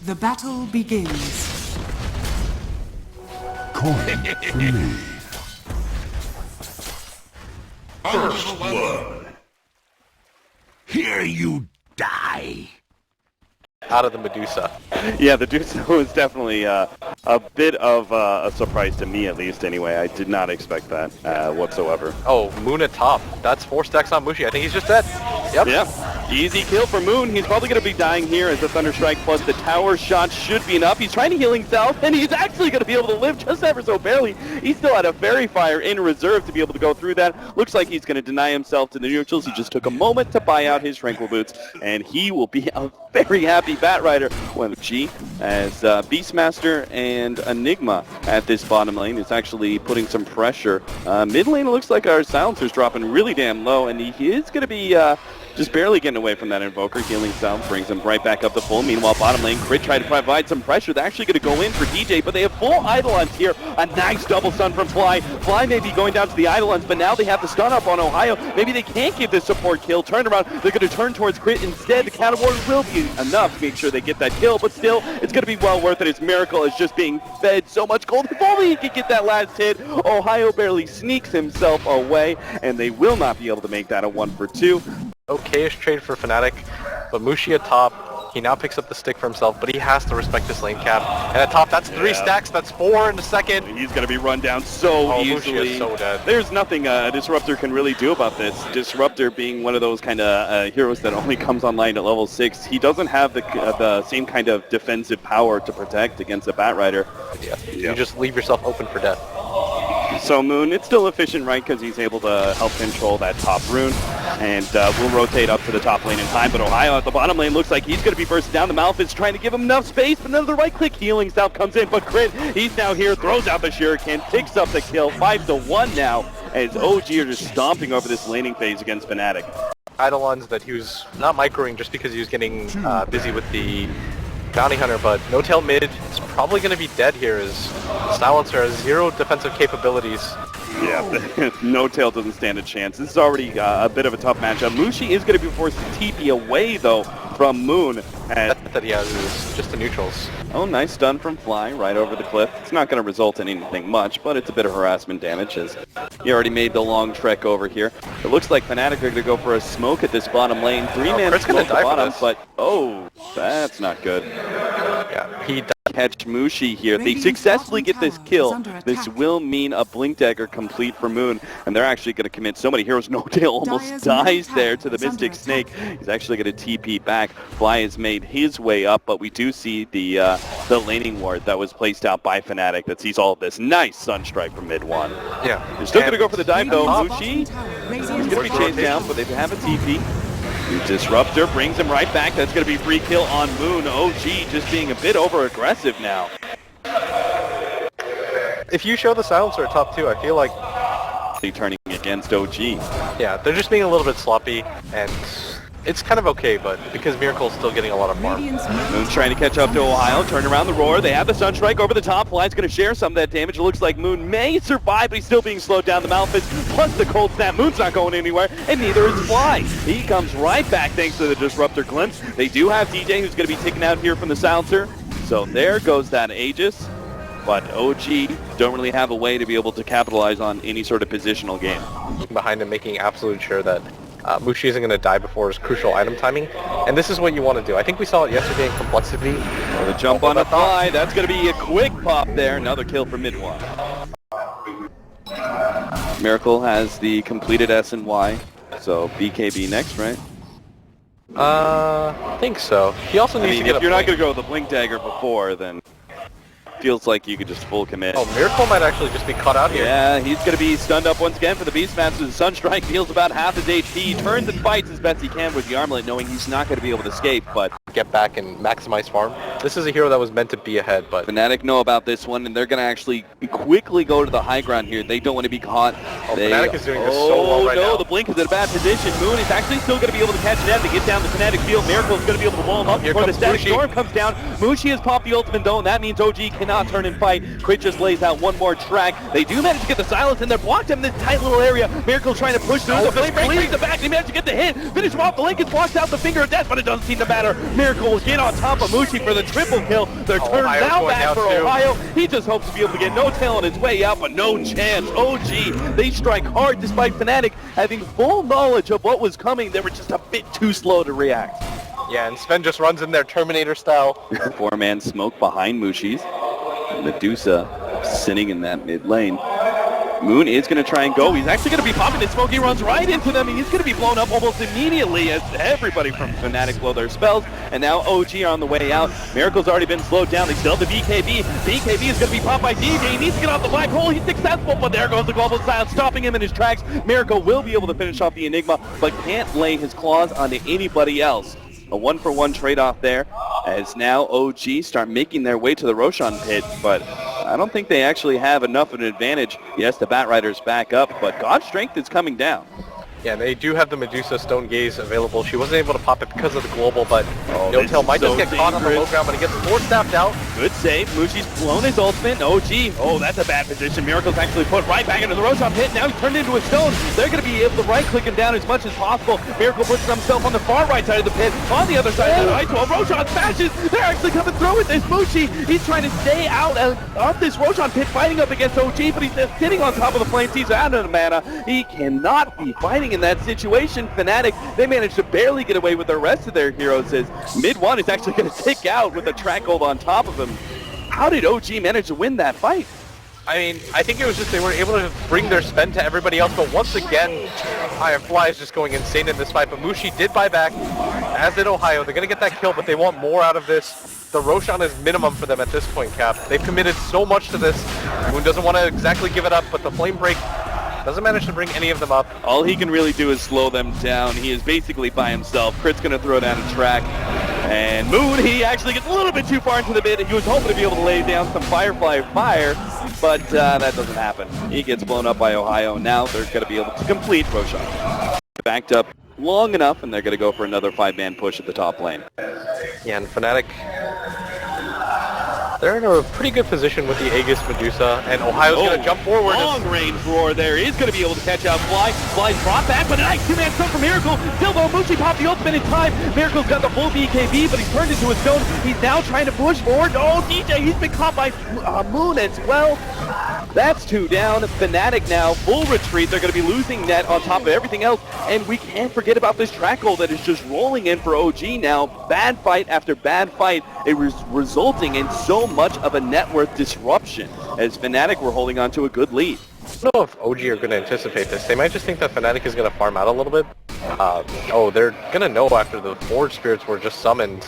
The battle begins. Coin for me. First blood. Here you die. Out of the Medusa. Yeah, the Medusa was definitely a bit of a surprise to me, at least. Anyway, I did not expect that whatsoever. Oh, Moon at top. That's 4 stacks on Mushi. I think he's just dead. Yep. Yeah, easy kill for Moon. He's probably going to be dying here as the Thunderstrike plus the tower shot should be enough. He's trying to heal himself, and he's actually going to be able to live just ever so barely. He still had a Fairy Fire in reserve to be able to go through that. Looks like he's going to deny himself to the neutrals. He just took a moment to buy out his Tranquil Boots, and he will be a very happy Bat Rider when G as Beastmaster and Enigma at this bottom lane is actually putting some pressure. Mid lane, it looks like our silencer's dropping really damn low, and he is going to be just barely getting away from that Invoker. Healing Sound brings him right back up to full. Meanwhile, bottom lane, Crit try to provide some pressure. They're actually going to go in for DJ, but they have full Eidolons here. A nice double stun from Fly. Fly may be going down to the Eidolons, but now they have the stun up on Ohio. Maybe they can't give this support kill. Turn around, they're going to turn towards Crit instead. The counter ward will be enough to make sure they get that kill, but still, it's going to be well worth it as Miracle is just being fed so much gold. If only he could get that last hit. Ohio barely sneaks himself away, and they will not be able to make that a 1-for-2. Okay-ish trade for Fnatic, but Mushi at top, he now picks up the stick for himself, but he has to respect this lane cap. And at top, that's 3 stacks, that's 4 in the second. He's going to be run down so easily. Mushi is so dead. There's nothing Disruptor can really do about this. Disruptor being one of those kind of heroes that only comes online at level 6, he doesn't have the same kind of defensive power to protect against a Bat Rider. Yeah. You just leave yourself open for death. So Moon, it's still efficient, right, because he's able to help control that top rune, and we'll rotate up to the top lane in time, but Ohio at the bottom lane looks like he's going to be bursting down. The Malphite's trying to give him enough space, but then the right-click healing stuff comes in, but Crit, he's now here, throws out the Shuriken, picks up the kill, 5-1 now, as OG are just stomping over this laning phase against Fnatic. Eidolons that he was not microing just because he was getting busy with the Bounty Hunter, but No Tail mid is probably going to be dead here as Silencer has 0 defensive capabilities. Yeah, No Tail doesn't stand a chance. This is already a bit of a tough matchup. Mushi is going to be forced to TP away, though, from Moon. And that he has is just the neutrals. Oh, nice stun from Fly right over the cliff. It's not going to result in anything much, but it's a bit of harassment damage as he already made the long trek over here. It looks like Fnatic are going to go for a smoke at this bottom lane. 3-man smoke at the bottom, but oh, that's not good. Yeah, he catch Mushi here. They successfully get this kill. This will mean a Blink Dagger complete for Moon, and they're actually going to commit so many heroes. No Tail almost dies there to the Mystic Snake. He's actually going to TP back. Fly has made his way up, but we do see the laning ward that was placed out by Fnatic that sees all of this. Nice Sunstrike from mid one. Yeah. They're still going to go for the dive though. Mushi is going to be chased down, but they have a TP. Disruptor brings him right back. That's going to be free kill on Moon. OG just being a bit over-aggressive now. If you show the Silencer at top 2, I feel like turning against OG. Yeah, they're just being a little bit sloppy, and it's kind of okay, but because Miracle's still getting a lot of farm. Moon's trying to catch up to Ohio, turn around the roar. They have the Sunstrike over the top. Fly's going to share some of that damage. It looks like Moon may survive, but he's still being slowed down. The Malphite plus the Cold Snap. Moon's not going anywhere, and neither is Fly. He comes right back thanks to the Disruptor glimpse. They do have DJ who's going to be taken out here from the Silencer. So there goes that Aegis. But OG don't really have a way to be able to capitalize on any sort of positional game. Behind him, making absolute sure that Mushi isn't going to die before his crucial item timing, and this is what you want to do. I think we saw it yesterday in Complexity. The jump on the Fly, that's going to be a quick pop there. Another kill for mid one. Miracle has the completed S and Y, so BKB next, right? I think so. He also needs to get if you're not going to go with the Blink Dagger before, then feels like you could just full commit. Oh, Miracle might actually just be caught out here. Yeah, he's going to be stunned up once again for the Beastmaster. The Sunstrike deals about half his HP. He turns and fights as best he can with the armlet, knowing he's not going to be able to escape, but get back and maximize farm. This is a hero that was meant to be ahead, but Fnatic know about this one, and they're going to actually quickly go to the high ground here. They don't want to be caught. Oh, Fnatic is doing this so well right now. The Blink is in a bad position. Moon is actually still going to be able to catch it to get down the Fnatic field. Miracle is going to be able to wall him up before the Static Storm comes down. Mushi has popped the ultimate though, and that means OG cannot cannot turn and fight. Crit just lays out one more track. They do manage to get the silence in there, blocked him in this tight little area. Miracle trying to push through. The flame break leaves the back. They manage to get the hit. Finish him off. The Lincoln blocks out the finger of death, but it doesn't seem to matter. Miracle will get on top of Mushi for the triple kill. They're turned now back for Ohio. He just hopes to be able to get No Tail on his way out, but no chance. OG, they strike hard despite Fnatic having full knowledge of what was coming. They were just a bit too slow to react. Yeah, and Sven just runs in there Terminator style. Four-man smoke behind Mushi's. Medusa sitting in that mid lane. Moon is going to try and go. He's actually going to be popping his smoke. He runs right into them, and he's going to be blown up almost immediately as everybody from Fnatic blow their spells. And now OG are on the way out. Miracle's already been slowed down. They still have the BKB. BKB is going to be popped by DJ. He needs to get off the black hole. He's successful, but there goes the global silence, stopping him in his tracks. Miracle will be able to finish off the Enigma, but can't lay his claws onto anybody else. A one-for-one trade-off there, as now OG start making their way to the Roshan pit, but I don't think they actually have enough of an advantage. Yes, the Batrider's back up, but God's strength is coming down. Yeah, they do have the Medusa Stone Gaze available. She wasn't able to pop it because of the global, but No Tail might just get caught on the low ground, but he gets force-staffed out. Good save. Mushi's blown his ultimate. OG. Oh, that's a bad position. Miracle's actually put right back into the Roshan pit. Now he's turned into a stone. They're going to be able to right-click him down as much as possible. Miracle puts himself on the far right side of the pit. On the other side of the ice wall, Roshan smashes. They're actually coming through with this. Mushi, he's trying to stay out of this Roshan pit, fighting up against OG, but he's just sitting on top of the flames. He's out of mana. He cannot be fighting in that situation. Fnatic, they managed to barely get away with the rest of their heroes as mid one is actually going to tick out with a track hold on top of him. How did OG manage to win that fight? I mean, I think it was just they were able to bring their spend to everybody else, but once again, Firefly is just going insane in this fight, but Mushi did buy back, as did Ohio. They're going to get that kill, but they want more out of this. The Roshan is minimum for them at this point, Cap. They've committed so much to this. Moon doesn't want to exactly give it up, but the Flame Break doesn't manage to bring any of them up. All he can really do is slow them down. He is basically by himself. Crit's going to throw down a track. And Moon, he actually gets a little bit too far into the mid. He was hoping to be able to lay down some Firefly fire, but that doesn't happen. He gets blown up by Ohio. Now they're going to be able to complete Roshan. Backed up long enough, and they're going to go for another 5-man push at the top lane. Yeah, and Fnatic, they're in a pretty good position with the Aegis Medusa, and Ohio's going to jump forward. Long range roar there. He's going to be able to catch out Fly. Fly's brought back, but a nice two-man stun from Miracle. Still though, Mushi popped the ultimate in time. Miracle's got the full BKB, but he's turned into a stone. He's now trying to push forward. Oh, DJ, he's been caught by Moon as well. That's two down. Fnatic now, full retreat. They're going to be losing net on top of everything else. And we can't forget about this track hole that is just rolling in for OG now. Bad fight after bad fight. It was resulting in so much of a net worth disruption as Fnatic were holding on to a good lead. I don't know if OG are going to anticipate this. They might just think that Fnatic is going to farm out a little bit. They're going to know after the Forge Spirits were just summoned.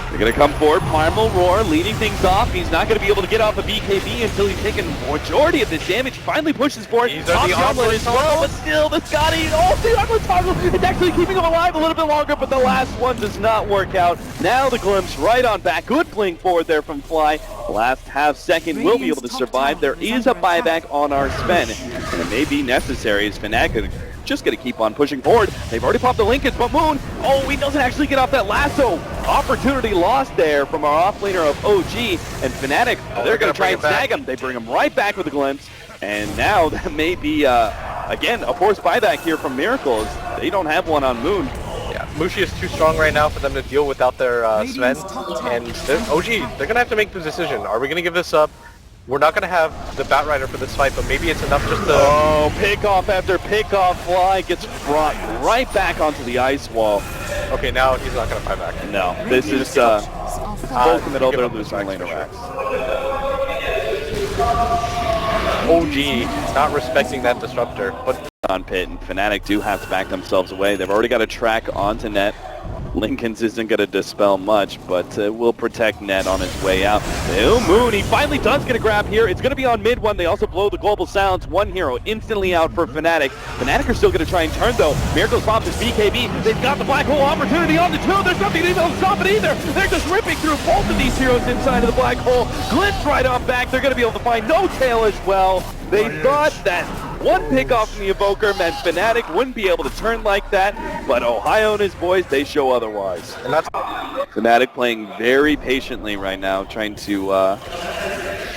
They're going to come forward. Primal Roar leading things off. He's not going to be able to get off the BKB until he's taken majority of this damage. He finally pushes forward. He's on the armlet as well, but still, the Scotty, the armlet toggle. It's actually keeping him alive a little bit longer, but the last one does not work out. Now the glimpse right on back. Good blink forward there from Fly. Last half second will be able to survive. There is a buyback on our spend, and it may be necessary as Fnatic just going to keep on pushing forward. They've already popped the Lincolns, but Moon, he doesn't actually get off that lasso. Opportunity lost there from our offlaner of OG, and Fnatic, they're going to try and snag him. They bring him right back with a glimpse, and now that may be, again, a forced buyback here from Miracles. They don't have one on Moon. Yeah, Mushi is too strong right now for them to deal without their Sven, and OG, they're going to have to make the decision. Are we going to give this up? We're not going to have the Batrider for this fight, but maybe it's enough just to... Oh, pick-off after pick-off. Fly gets brought right back onto the ice wall. Okay, now he's not going to fight back. No, this is full committal. They're losing lane racks. OG not respecting that disruptor, but... On pit, and Fnatic do have to back themselves away. They've already got a track onto net. Lincoln's isn't going to dispel much, but will protect net on his way out. Moon, he finally does get a grab here. It's going to be on mid one. They also blow the global silence. One hero instantly out for Fnatic. Fnatic are still going to try and turn, though. Miracle's popped his BKB. They've got the black hole opportunity on the two. There's nothing to stop it either. They're just ripping through both of these heroes inside of the black hole. Glitch right on back. They're going to be able to find No Tail as well. They thought that one pick off from the Evoker meant Fnatic wouldn't be able to turn like that, but Ohio and his boys, they show otherwise. And that's Fnatic playing very patiently right now, trying to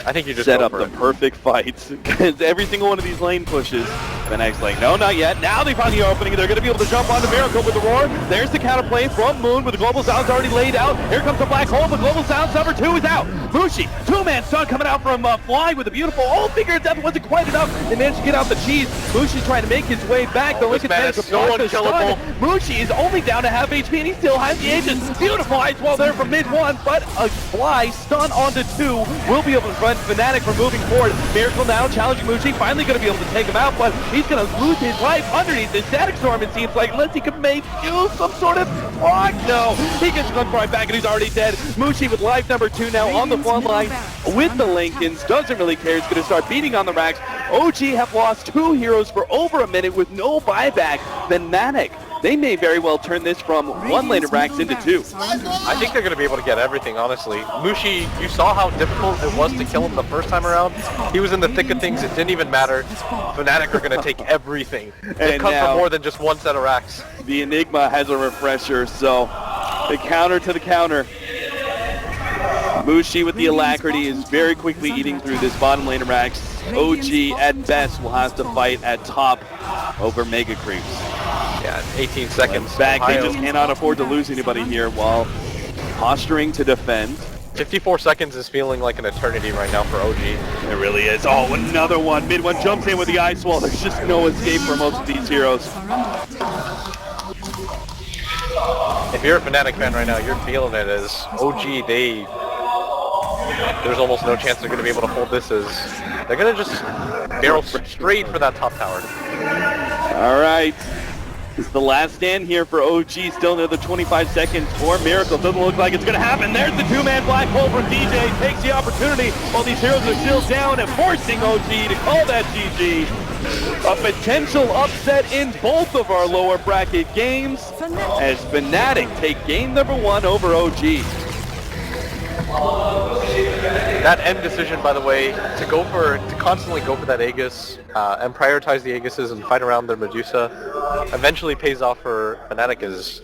I think you just set go up for the it. perfect fights. Because every single one of these lane pushes, Fnatic's like, no, not yet. Now they find the opening. They're going to be able to jump onto Miracle with the roar. There's the counterplay from Moon with the Global Sounds already laid out. Here comes the Black Hole. The Global Sounds number 2 is out. Mushi, two-man stun coming out from Fly with a beautiful ult. Figure death wasn't quite enough. They managed to get out the cheese. Mushi's trying to make his way back. The Lincoln man managed to is so block the stun. unkillable. Mushi is only down to half HP and he still has the Aegis. Beautiful ice wall there from mid 1, but a Fly stun onto 2 will be able to prevent Fnatic from moving forward. Miracle now challenging Mushi, finally going to be able to take him out, but he's going to lose his life underneath this Static Storm, it seems like, unless he can make use some sort of block. No, he gets gunned right back and he's already dead. Mushi with life number 2 now on the front line with the Lincolns, doesn't really care, he's going to start beating on the racks. OG have lost 2 heroes for over a minute with no buyback. Fnatic, they may very well turn this from 1 lane of racks into 2. I think they're going to be able to get everything, honestly. Mushi, you saw how difficult it was to kill him the first time around. He was in the thick of things, it didn't even matter. Fnatic are going to take everything. They And come now- for more than just 1 set of racks. The Enigma has a refresher, so the counter to the counter. Mushi with the alacrity is very quickly eating through this bottom lane of racks. OG at best will have to fight at top over Mega Creeps. Yeah, 18 seconds. Back, they Ohio. just cannot afford to lose anybody here while posturing to defend. 54 seconds is feeling like an eternity right now for OG. It really is. Oh, another one. Mid 1 jumps in with the ice wall. There's just no escape for most of these heroes. If you're a Fnatic fan right now, you're feeling it as OG, there's almost no chance they're going to be able to hold this as they're going to just barrel straight for that top tower. All right. It's the last stand here for OG. Still another 25 seconds for Miracle. Doesn't look like it's going to happen. There's the 2-man Black Hole from DJ. Takes the opportunity while these heroes are still down and forcing OG to call that GG. A potential upset in both of our lower bracket games as Fnatic take game number 1 over OG. That end decision, by the way, to constantly go for that Aegis and prioritize the Aegises and fight around their Medusa, eventually pays off for Fnatic as